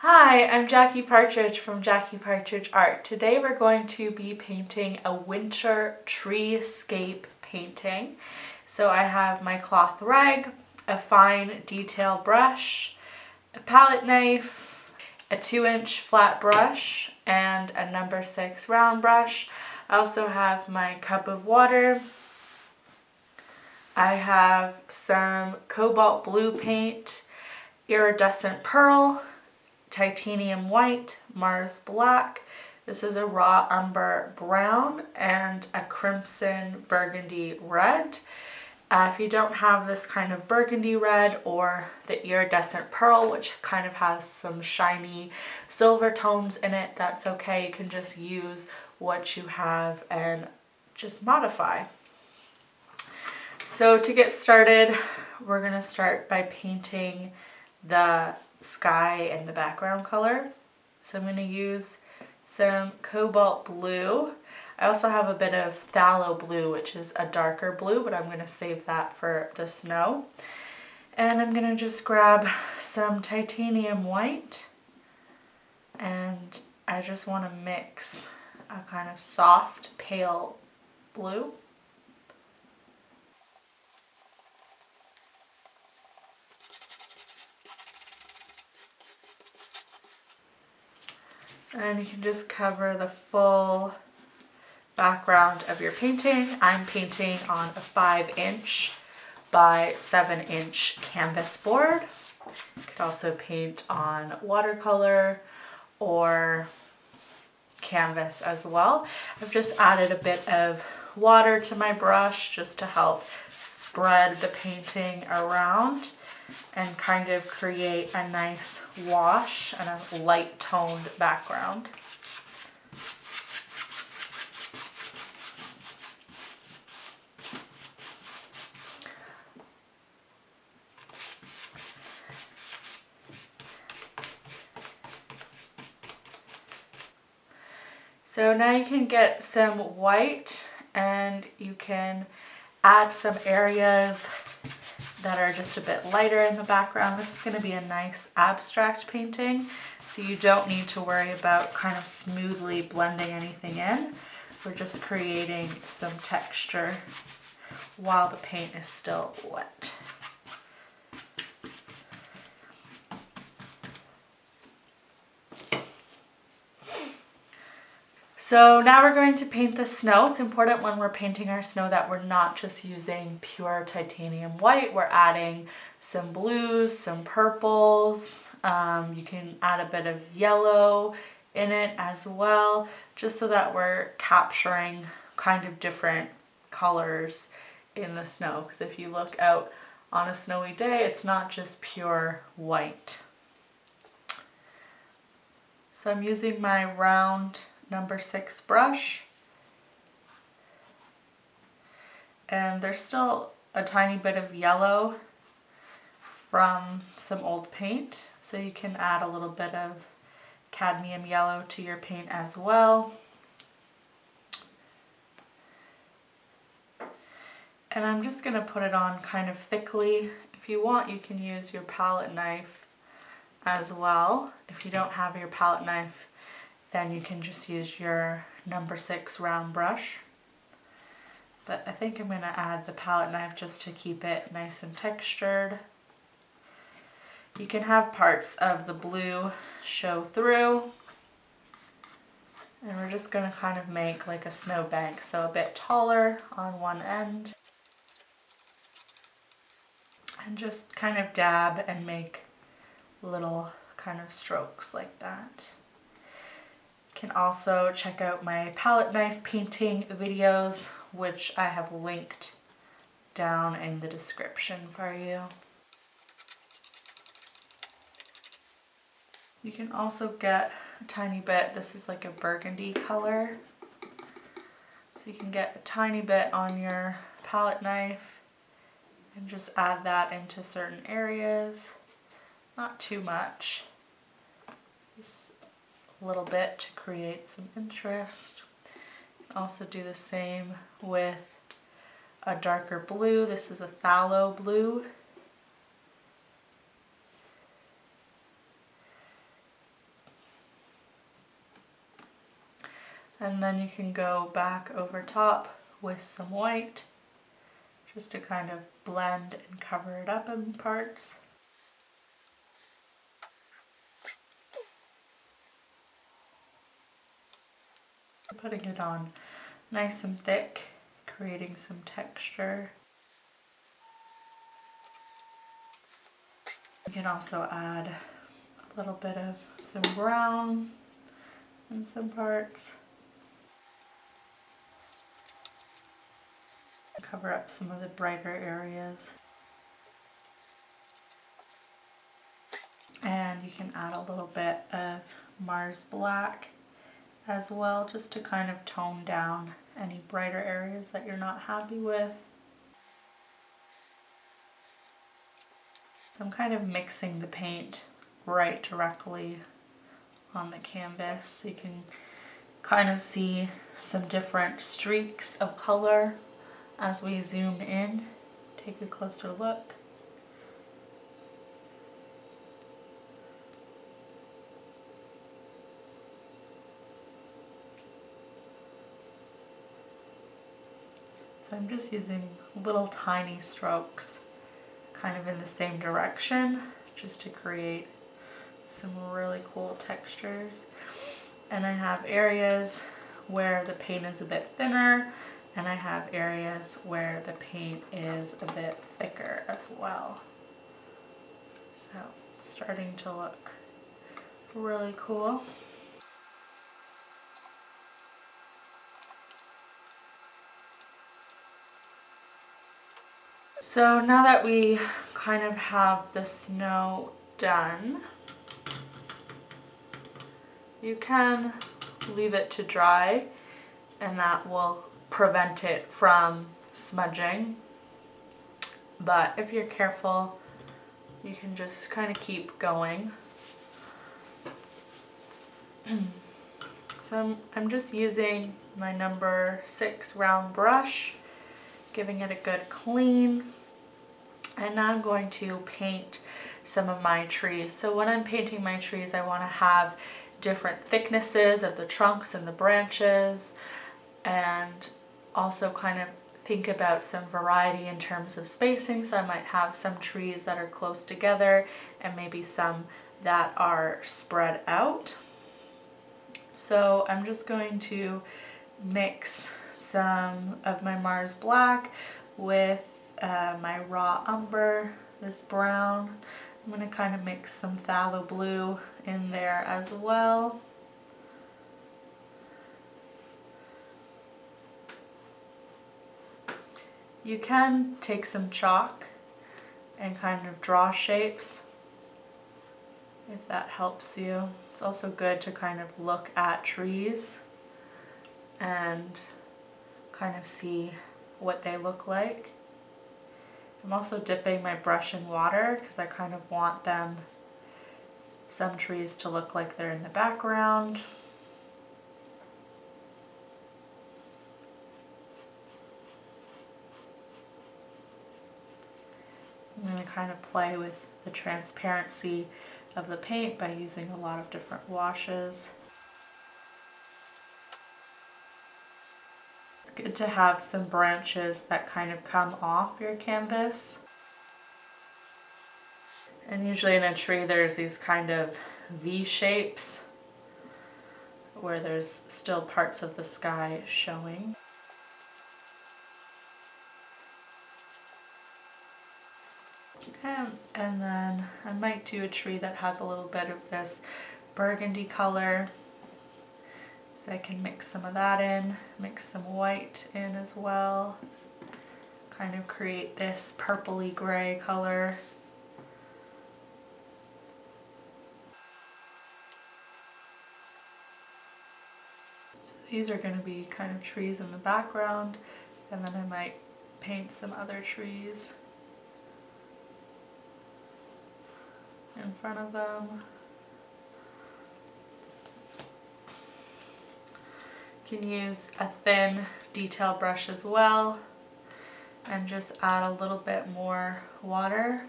Hi, I'm Jackie Partridge from Jackie Partridge Art. Today we're going to be painting a winter treescape painting. So I have my cloth rag, a fine detail brush, a palette knife, a 2-inch flat brush, and a number 6 round brush. I also have my cup of water. I have some cobalt blue paint, iridescent pearl, titanium white, Mars black. This is a raw umber brown and a crimson burgundy red. If you don't have this kind of burgundy red or the iridescent pearl, which kind of has some shiny silver tones in it, that's okay. You can just use what you have and just modify. So to get started, we're going to start by painting the sky and the background color. So I'm going to use some cobalt blue. I also have a bit of phthalo blue, which is a darker blue, but I'm going to save that for the snow. And I'm going to just grab some titanium white, and I just want to mix a kind of soft pale blue. And you can just cover the full background of your painting. I'm painting on a 5-inch by 7-inch canvas board. You could also paint on watercolor or canvas as well. I've just added a bit of water to my brush just to help spread the painting around and kind of create a nice wash and a light toned background. So now you can get some white and you can add some areas that are just a bit lighter in the background. This is going to be a nice abstract painting, so you don't need to worry about kind of smoothly blending anything in. We're just creating some texture while the paint is still wet. So now we're going to paint the snow. It's important when we're painting our snow that we're not just using pure titanium white. We're adding some blues, some purples. You can add a bit of yellow in it as well, just so that we're capturing kind of different colors in the snow. Because if you look out on a snowy day, it's not just pure white. So I'm using my round number 6 brush, and there's still a tiny bit of yellow from some old paint, so you can add a little bit of cadmium yellow to your paint as well. And I'm just going to put it on kind of thickly. If you want, you can use your palette knife as well. If you don't have your palette knife, then you can just use your number 6 round brush. But I think I'm going to add the palette knife just to keep it nice and textured. You can have parts of the blue show through. And we're just going to kind of make like a snowbank, so a bit taller on one end. And just kind of dab and make little kind of strokes like that. You can also check out my palette knife painting videos, which I have linked down in the description for you. You can also get a tiny bit, this is like a burgundy color, so you can get a tiny bit on your palette knife and just add that into certain areas. Not too much, just a little bit to create some interest. Also do the same with a darker blue. This is a phthalo blue. And then you can go back over top with some white just to kind of blend and cover it up in parts. Putting it on nice and thick, creating some texture. You can also add a little bit of some brown in some parts. Cover up some of the brighter areas. And you can add a little bit of Mars Black as well, just to kind of tone down any brighter areas that you're not happy with. I'm kind of mixing the paint right directly on the canvas, so you can kind of see some different streaks of color as we zoom in. Take a closer look. So I'm just using little tiny strokes kind of in the same direction just to create some really cool textures. And I have areas where the paint is a bit thinner, and I have areas where the paint is a bit thicker as well. So it's starting to look really cool. So now that we kind of have the snow done, you can leave it to dry, and that will prevent it from smudging. But if you're careful, you can just kind of keep going. So I'm just using my number 6 round brush, giving it a good clean. And now I'm going to paint some of my trees. So when I'm painting my trees, I want to have different thicknesses of the trunks and the branches, and also kind of think about some variety in terms of spacing. So I might have some trees that are close together and maybe some that are spread out. So I'm just going to mix some of my Mars Black with my raw umber, this brown. I'm going to kind of mix some phthalo blue in there as well. You can take some chalk and kind of draw shapes if that helps you. It's also good to kind of look at trees and kind of see what they look like. I'm also dipping my brush in water because I kind of want some trees to look like they're in the background. I'm going to kind of play with the transparency of the paint by using a lot of different washes. It's good to have some branches that kind of come off your canvas. And usually in a tree there's these kind of V shapes where there's still parts of the sky showing. And then I might do a tree that has a little bit of this burgundy color. So I can mix some of that in, mix some white in as well. Kind of create this purpley gray color. So these are going to be kind of trees in the background, and then I might paint some other trees in front of them. You can use a thin detail brush as well and just add a little bit more water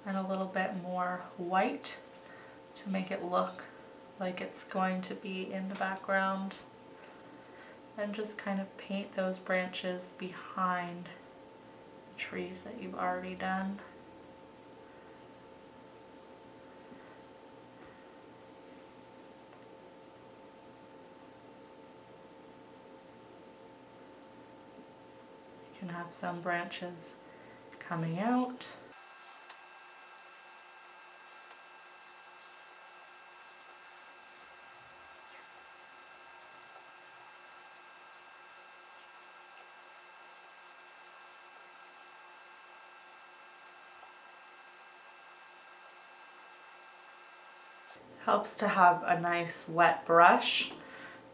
and a little bit more white to make it look like it's going to be in the background. and just kind of paint those branches behind the trees that you've already done. You can have some branches coming out. Helps to have a nice wet brush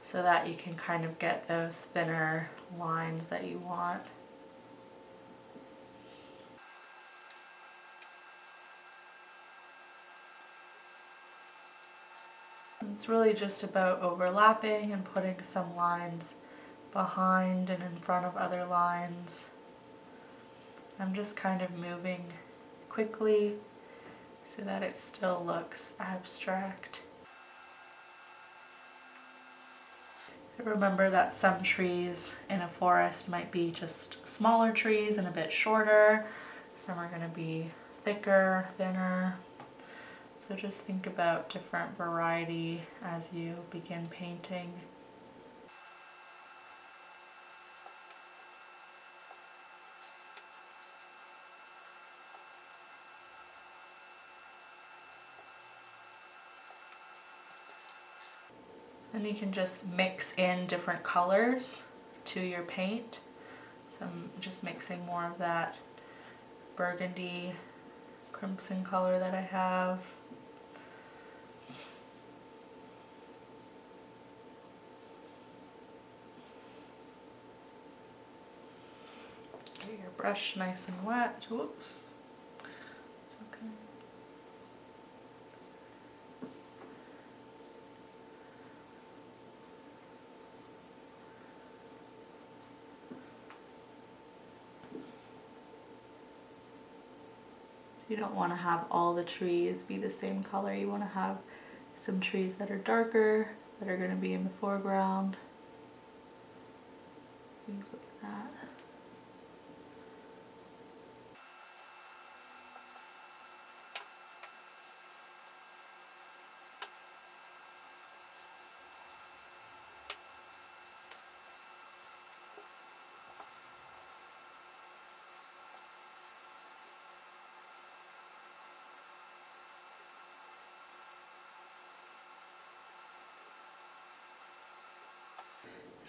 so that you can kind of get those thinner lines that you want. It's really just about overlapping and putting some lines behind and in front of other lines. I'm just kind of moving quickly so that it still looks abstract. Remember that some trees in a forest might be just smaller trees and a bit shorter. Some are going to be thicker, thinner. So just think about different variety as you begin painting. Then you can just mix in different colors to your paint. So I'm just mixing more of that burgundy crimson color that I have. Get your brush nice and wet. Whoops. It's okay. You don't want to have all the trees be the same color. You want to have some trees that are darker, that are going to be in the foreground. Things like that.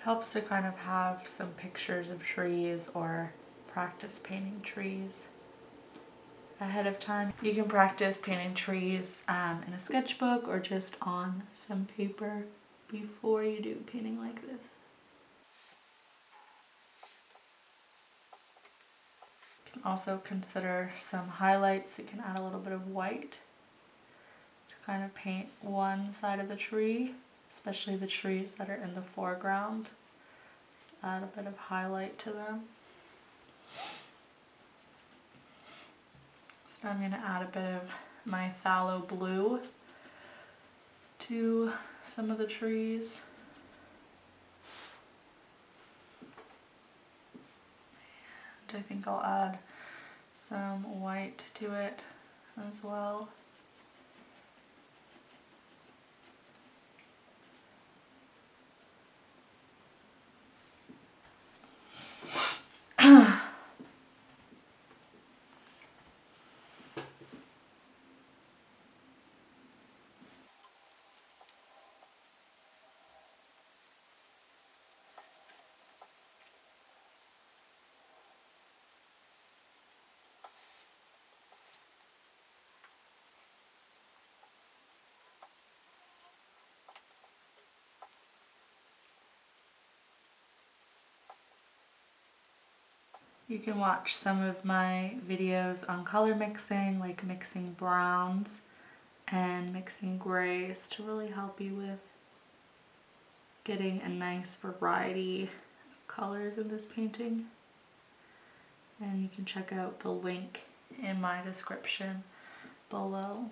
Helps to kind of have some pictures of trees or practice painting trees ahead of time. You can practice painting trees in a sketchbook or just on some paper before you do painting like this. You can also consider some highlights. You can add a little bit of white to kind of paint one side of the tree, especially the trees that are in the foreground. Just add a bit of highlight to them. So I'm going to add a bit of my phthalo blue to some of the trees. And I think I'll add some white to it as well. You can watch some of my videos on color mixing, like mixing browns and mixing grays, to really help you with getting a nice variety of colors in this painting. And you can check out the link in my description below.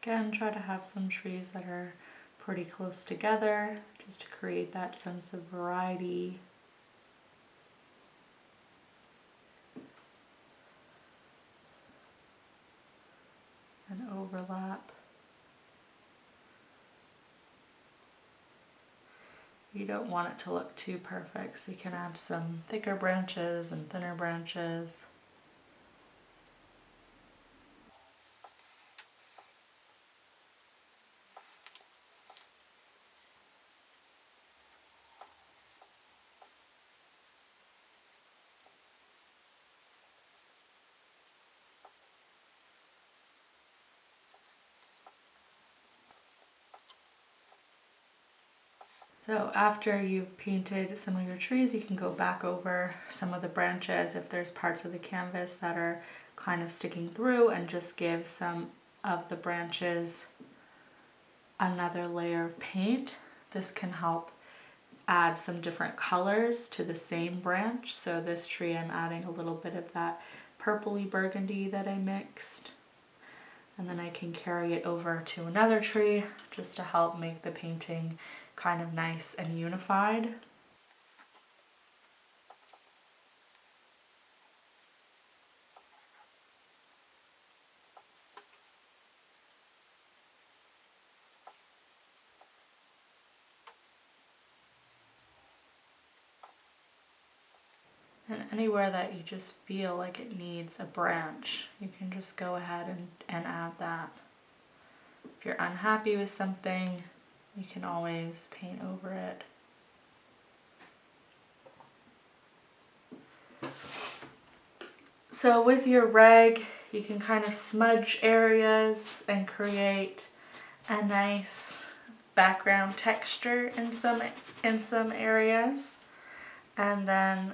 Again, try to have some trees that are pretty close together just to create that sense of variety. And overlap. You don't want it to look too perfect, so you can add some thicker branches and thinner branches. So after you've painted some of your trees, you can go back over some of the branches if there's parts of the canvas that are kind of sticking through, and just give some of the branches another layer of paint. This can help add some different colors to the same branch. So this tree, I'm adding a little bit of that purpley burgundy that I mixed. And then I can carry it over to another tree just to help make the painting kind of nice and unified. And anywhere that you just feel like it needs a branch, you can just go ahead and add that. If you're unhappy with something, you can always paint over it. So with your rag, you can kind of smudge areas and create a nice background texture in some areas. And then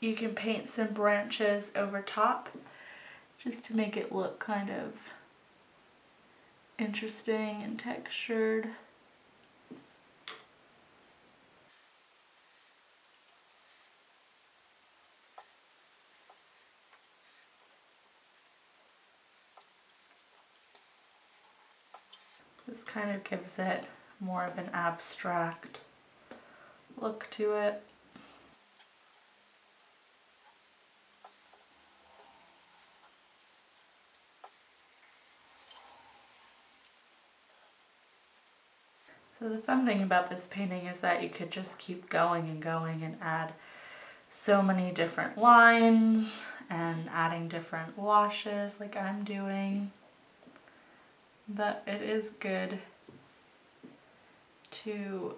you can paint some branches over top just to make it look kind of interesting and textured. This kind of gives it more of an abstract look to it. So the fun thing about this painting is that you could just keep going and going and add so many different lines and adding different washes like I'm doing. But it is good to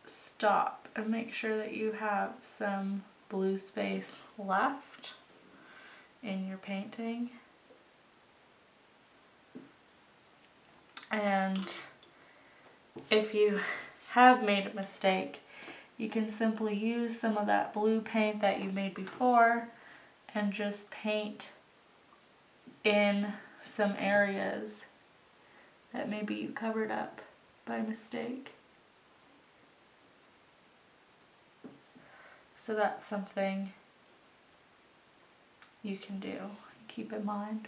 stop and make sure that you have some blue space left in your painting. And if you have made a mistake, you can simply use some of that blue paint that you made before and just paint in some areas that maybe you covered up by mistake. So that's something you can do, keep in mind.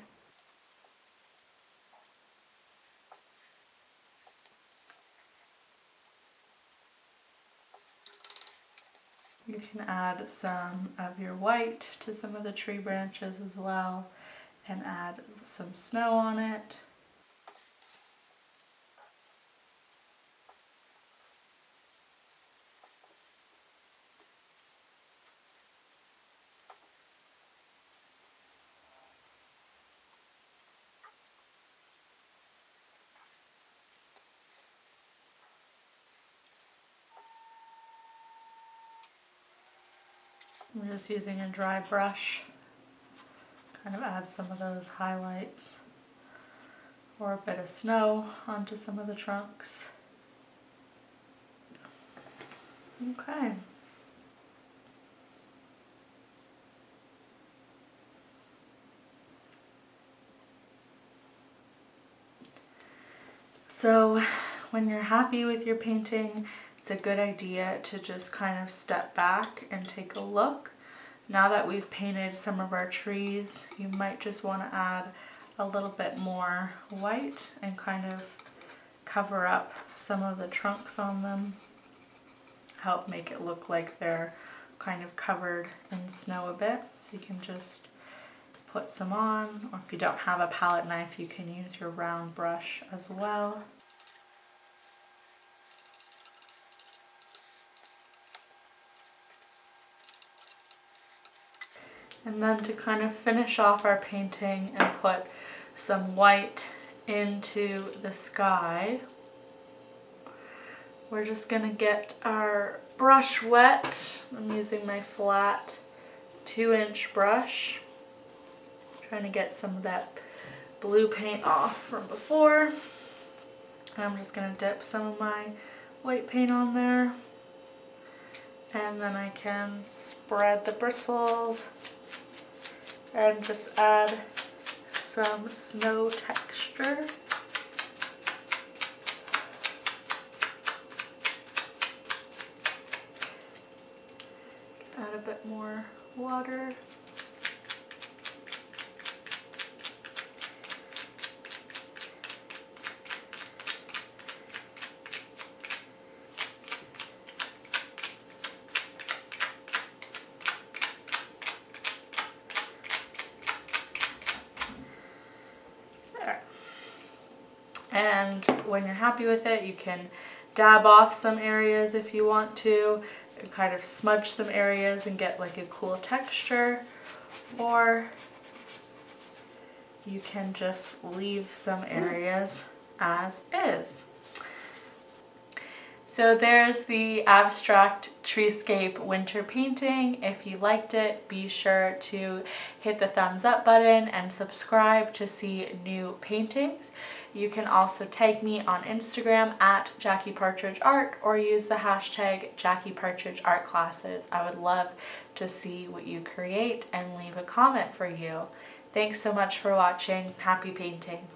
You can add some of your white to some of the tree branches as well and add some snow on it. I'm just using a dry brush, kind of add some of those highlights or a bit of snow onto some of the trunks. Okay. So when you're happy with your painting, it's a good idea to just kind of step back and take a look. Now that we've painted some of our trees, you might just want to add a little bit more white and kind of cover up some of the trunks on them. Help make it look like they're kind of covered in snow a bit. So you can just put some on, or if you don't have a palette knife, you can use your round brush as well. And then to kind of finish off our painting and put some white into the sky, we're just gonna get our brush wet. I'm using my flat 2-inch brush, trying to get some of that blue paint off from before. And I'm just gonna dip some of my white paint on there. And then I can spread the bristles and just add some snow texture. Add a bit more water. And when you're happy with it, you can dab off some areas if you want to, and kind of smudge some areas and get like a cool texture, or you can just leave some areas as is. So there's the abstract treescape winter painting. If you liked it, be sure to hit the thumbs up button and subscribe to see new paintings. You can also tag me on Instagram at Jackie Partridge Art, or use the hashtag Jackie Partridge Art Classes. I would love to see what you create and leave a comment for you. Thanks so much for watching. Happy painting.